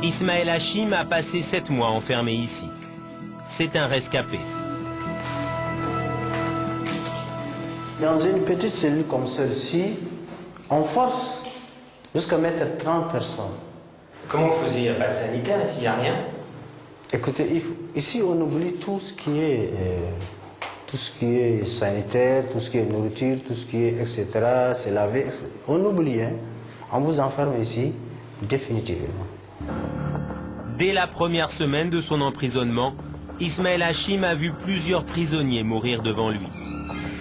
Ismaël Hachim a passé 7 mois enfermé ici. C'est un rescapé. Dans une petite cellule comme celle-ci, on force jusqu'à mettre 30 personnes. Comment vous faisiez? Il n'y a pas de sanitaire ici, il n'y a rien? Écoutez, ici on oublie tout ce qui est sanitaire, tout ce qui est nourriture, tout ce qui est etc. C'est lavé, etc. On oublie, hein. On vous enferme ici définitivement. Dès la première semaine de son emprisonnement, Ismaël Hachim a vu plusieurs prisonniers mourir devant lui.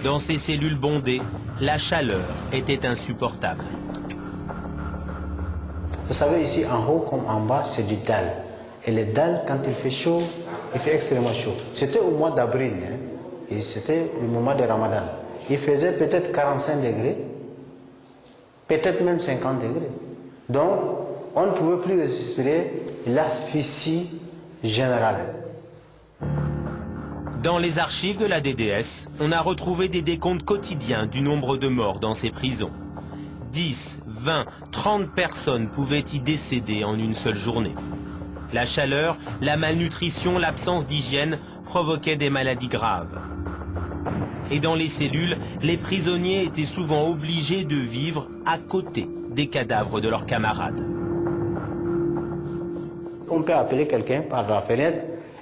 Dans ces cellules bondées, la chaleur était insupportable. Vous savez, ici en haut comme en bas, c'est du dalle. Et les dalles, quand il fait chaud, il fait extrêmement chaud. C'était au mois d'avril, hein, et c'était le moment de Ramadan. Il faisait peut-être 45 degrés, peut-être même 50 degrés. Donc, on ne pouvait plus respirer, l'asphyxie générale. Dans les archives de la DDS, on a retrouvé des décomptes quotidiens du nombre de morts dans ces prisons. 10, 20, 30 personnes pouvaient y décéder en une seule journée. La chaleur, la malnutrition, l'absence d'hygiène provoquaient des maladies graves. Et dans les cellules, les prisonniers étaient souvent obligés de vivre à côté des cadavres de leurs camarades. On peut appeler quelqu'un par la fenêtre,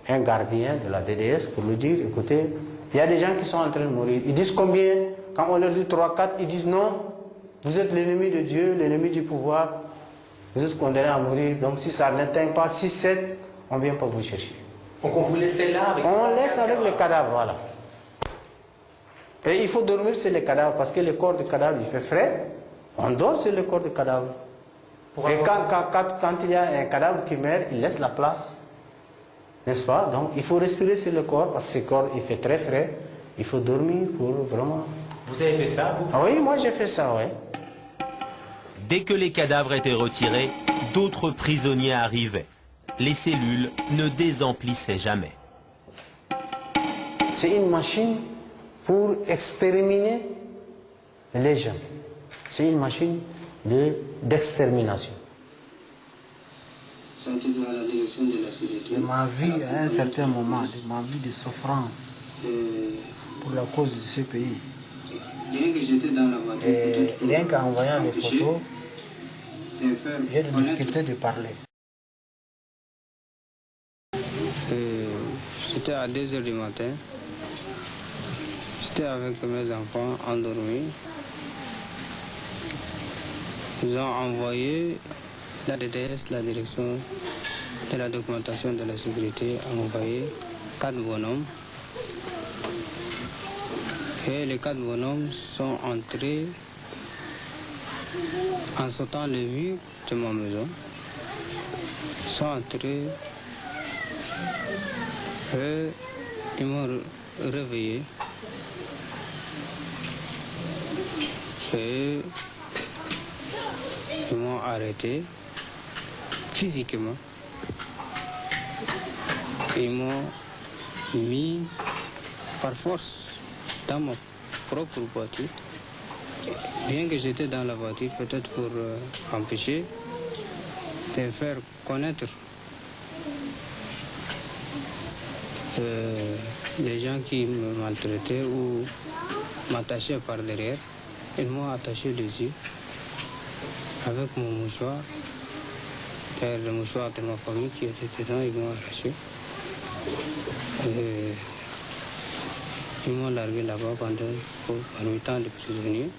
un gardien de la DDS, pour lui dire, écoutez, il y a des gens qui sont en train de mourir. Ils disent combien? Quand on leur dit 3, 4, ils disent non, vous êtes l'ennemi de Dieu, l'ennemi du pouvoir, vous êtes condamnés à mourir. Donc si ça n'atteint pas 6, 7, on ne vient pas vous chercher. Donc on vous laissait là avec... On laisse avec les cadavres, voilà. Et il faut dormir sur les cadavres, parce que le corps de cadavre, il fait frais. On dort sur le corps de cadavre. Et quand il y a un cadavre qui meurt, il laisse la place. N'est-ce pas? Donc il faut respirer sur le corps, parce que ce corps, il fait très frais. Il faut dormir pour vraiment... Vous avez fait ça, vous? Ah oui, moi j'ai fait ça, oui. Dès que les cadavres étaient retirés, d'autres prisonniers arrivaient. Les cellules ne désemplissaient jamais. C'est une machine pour exterminer les gens. C'est une machine d'extermination. Ma vie, à un certain moment, ma vie de souffrance pour la cause de ce pays. Et rien qu'en voyant les photos, j'ai de difficulté de parler. J'étais à 2 h du matin. J'étais avec mes enfants endormis. Ils ont envoyé la DDS, la direction de la documentation de la sécurité, a envoyé 4 bonhommes. Et les 4 bonhommes sont entrés en sautant le mur de ma maison. Ils sont entrés et ils m'ont réveillé. Et ils m'ont arrêté physiquement. Ils m'ont mis par force dans ma propre voiture. Bien que j'étais dans la voiture, peut-être pour empêcher de faire connaître les gens qui me maltraitaient ou m'attachaient par derrière. Ils m'ont attaché les yeux avec mon mouchoir. Et le mouchoir de ma famille qui était dedans, ils m'ont arraché. Et ils m'ont largué là-bas parmi tant de prisonniers.